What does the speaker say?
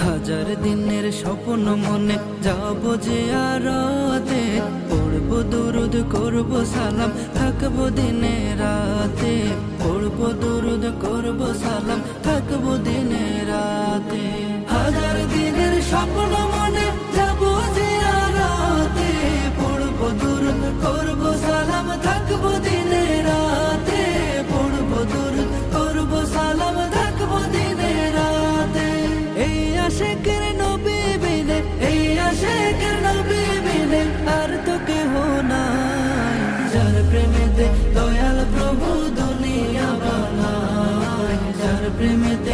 হাজার দিনের স্বপ্ন মনে যাব জিয়ারতে, পড়ব দুরুদ করব সালাম থাকব দিনে রাতে, পড়ব দুরুদ করব সালাম থাকব দিনে রাতে। হাজার দিনের স্বপ্ন মনে যাব জিয়ারতে, পড়ব দুরুদ করব সালাম থাকব দিনে রাতে, পড়ব দুরুদ করব সালাম থাকব দিনে রাতে। এই আশিকের নবী বিনে, এই আশিকের নবী বিনে আর তো কেহ নাই, যার প্রেমেতে দয়াল প্রভু দুনিয়া বানায়, যার প্রেমেতে